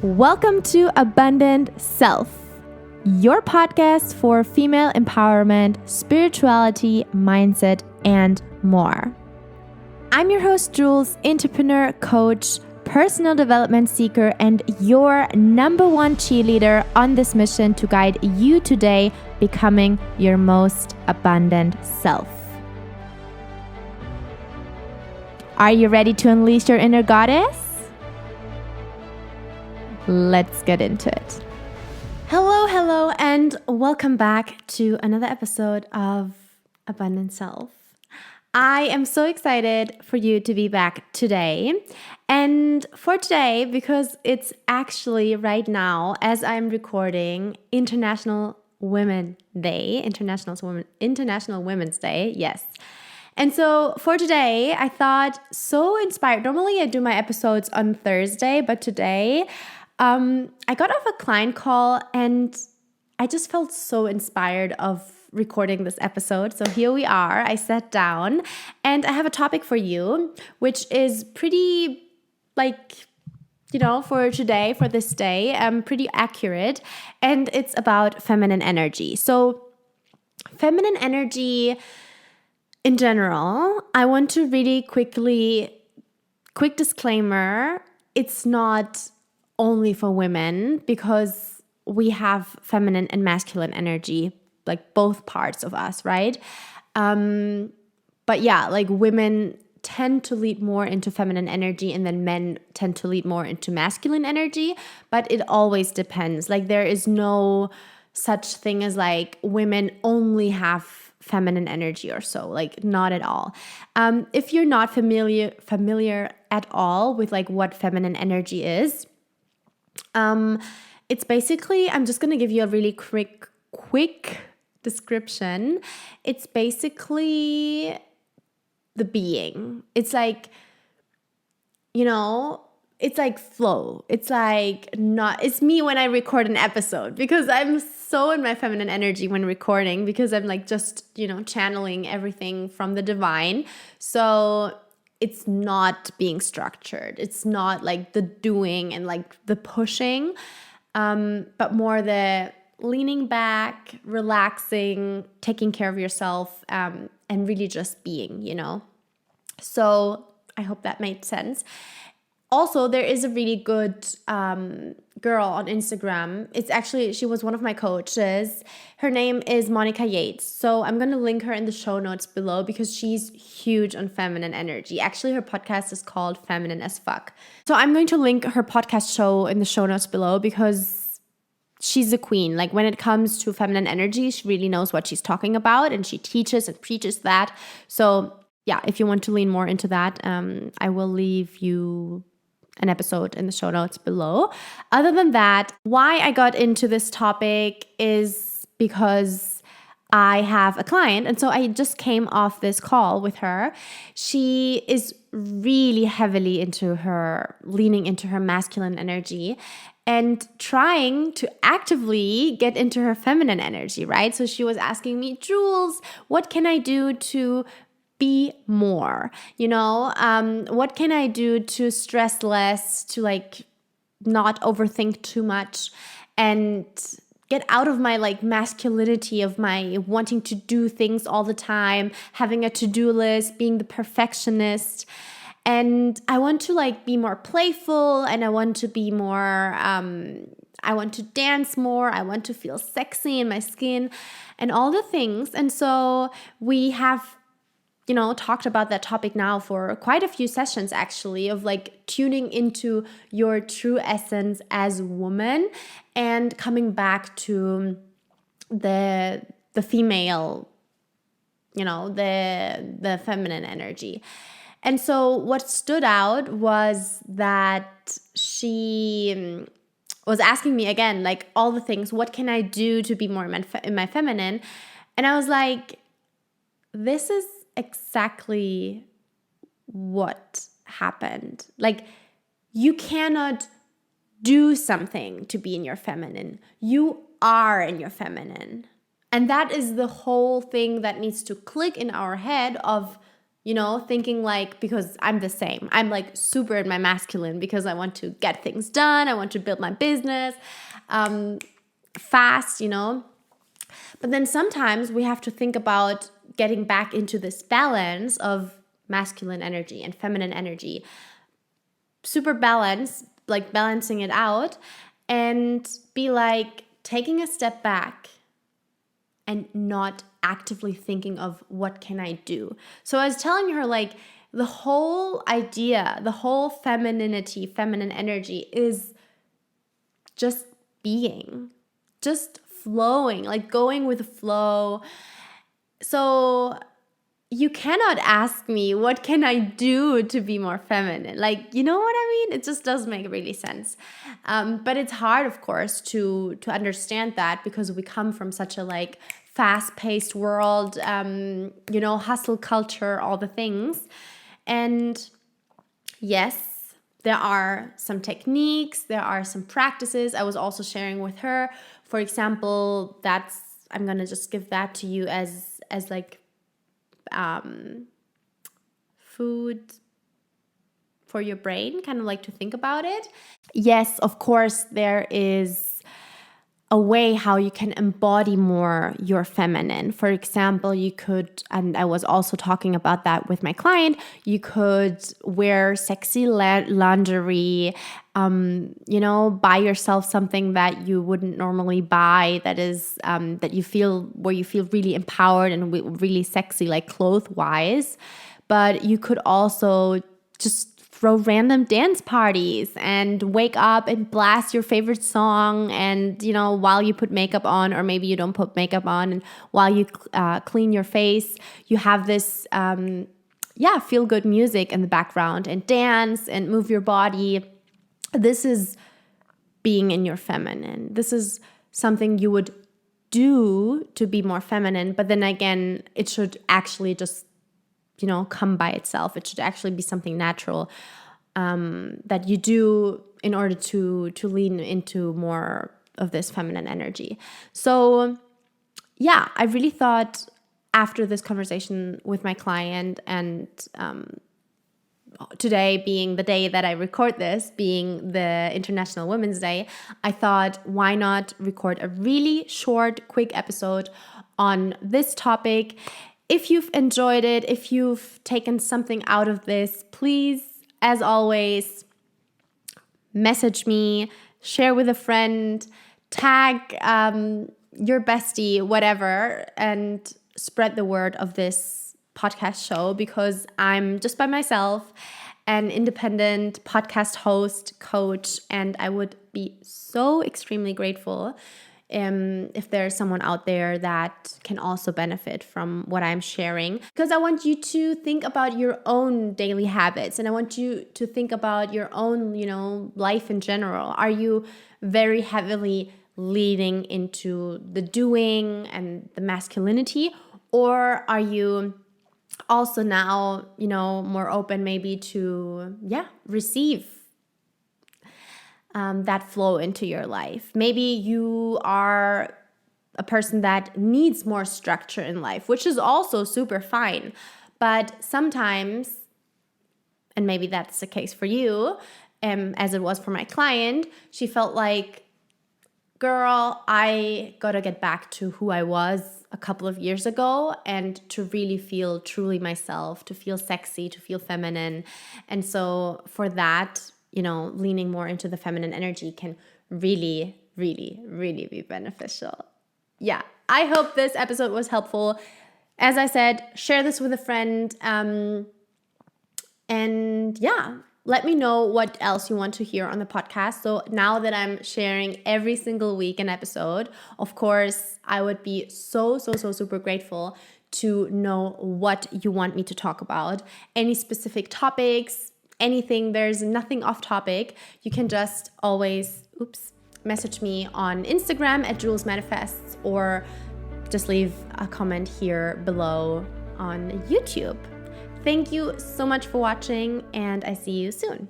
Welcome to Abundant Self, your podcast for female empowerment, spirituality, mindset, and more. I'm your host, Jules, entrepreneur, coach, personal development seeker, and your number one cheerleader on this mission to guide you today becoming your most abundant self. Are you ready to unleash your inner goddess? Let's get into it. Hello, and welcome back to another episode of Abundant Self. I am so excited for you to be back today. And for today, because it's actually right now, as I'm recording, International Women's Day, International Women's Day, yes. And so for today, I thought so inspired. Normally I do my episodes on Thursday, but today I got off a client call and I just felt so inspired of recording this episode. So here we are. I sat down and I have a topic for you, which is pretty for today, for this day, pretty accurate. And it's about feminine energy. So feminine energy in general, I want to really quick disclaimer, it's not only for women, because we have feminine and masculine energy, like both parts of us, right? But yeah, like women tend to lead more into feminine energy and then men tend to lead more into masculine energy, but it always depends. Like there is no such thing as like women only have feminine energy or so, like not at all. If you're not familiar at all with like what feminine energy is, it's basically, I'm just going to give you a really quick description. It's basically the being. It's like, it's like flow. It's like it's me when I record an episode, because I'm so in my feminine energy when recording, because I'm like just, channeling everything from the divine. So it's not being structured. It's not like the doing and like the pushing, but more the leaning back, relaxing, taking care of yourself, and really just being, So I hope that made sense. Also, there is a really good girl on Instagram. She was one of my coaches. Her name is Monica Yates. So I'm going to link her in the show notes below, because she's huge on feminine energy. Actually, her podcast is called Feminine as Fuck. So I'm going to link her podcast show in the show notes below, because she's a queen. Like when it comes to feminine energy, she really knows what she's talking about, and she teaches and preaches that. So yeah, if you want to lean more into that, I will leave you an episode in the show notes below. Other than that, why I got into this topic is because I have a client, and so I just came off this call with her. She is really heavily leaning into her masculine energy and trying to actively get into her feminine energy, right? So she was asking me, Jules, what can I do to be more, what can I do to stress less, to like not overthink too much and get out of my like masculinity of my wanting to do things all the time, having a to-do list, being the perfectionist. And I want to like be more playful, and I want to be more, I want to dance more. I want to feel sexy in my skin and all the things. And so we have talked about that topic now for quite a few sessions, actually, of like tuning into your true essence as a woman and coming back to the female, the feminine energy. And so what stood out was that she was asking me again, like all the things, what can I do to be more in my feminine? And I was like, this is exactly what happened. Like, you cannot do something to be in your feminine. You are in your feminine. And that is the whole thing that needs to click in our head of thinking like, because I'm the same. I'm like super in my masculine because I want to get things done. I want to build my business fast, But then sometimes we have to think about getting back into this balance of masculine energy and feminine energy. Super balance, like balancing it out, and be like taking a step back and not actively thinking of what can I do. So I was telling her like the whole idea, the whole femininity, feminine energy is just being, just flowing, like going with the flow. So you cannot ask me, what can I do to be more feminine? Like, you know what I mean? It just does make really sense. But it's hard, of course, to understand that because we come from such a like fast-paced world, hustle culture, all the things. And yes, there are some techniques, there are some practices. I was also sharing with her, for example, I'm gonna just give that to you as like food for your brain, kind of like to think about it. Yes, of course, there is a way how you can embody more your feminine. For example, you could, and I was also talking about that with my client, you could wear sexy lingerie, buy yourself something that you wouldn't normally buy, that is, where you feel really empowered and really sexy, like clothes-wise. But you could also just throw random dance parties and wake up and blast your favorite song, and while you put makeup on, or maybe you don't put makeup on, and while you clean your face, you have this feel good music in the background, and dance and move your body. This is being in your feminine. This is something you would do to be more feminine, but then again, it should actually just come by itself. It should actually be something natural that you do in order to lean into more of this feminine energy. So yeah, I really thought after this conversation with my client, and today being the day that I record this, being the International Women's Day, I thought, why not record a really short, quick episode on this topic. If you've enjoyed it, if you've taken something out of this, please, as always, message me, share with a friend, tag your bestie, whatever, and spread the word of this podcast show, because I'm just by myself, an independent podcast host, coach, and I would be so extremely grateful if there's someone out there that can also benefit from what I'm sharing, because I want you to think about your own daily habits, and I want you to think about your own, life in general. Are you very heavily leading into the doing and the masculinity, or are you also now, more open maybe to, receive that flow into your life? Maybe you are a person that needs more structure in life, which is also super fine. But sometimes, and maybe that's the case for you, as it was for my client, she felt like, girl, I gotta get back to who I was a couple of years ago, and to really feel truly myself, to feel sexy, to feel feminine. And so for that, leaning more into the feminine energy can really, really, really be beneficial. Yeah, I hope this episode was helpful. As I said, share this with a friend. And yeah, let me know what else you want to hear on the podcast. So now that I'm sharing every single week an episode, of course, I would be so super grateful to know what you want me to talk about. Any specific topics, anything, there's nothing off topic. You can just always, message me on Instagram at Jules Manifests, or just leave a comment here below on YouTube. Thank you so much for watching, and I see you soon.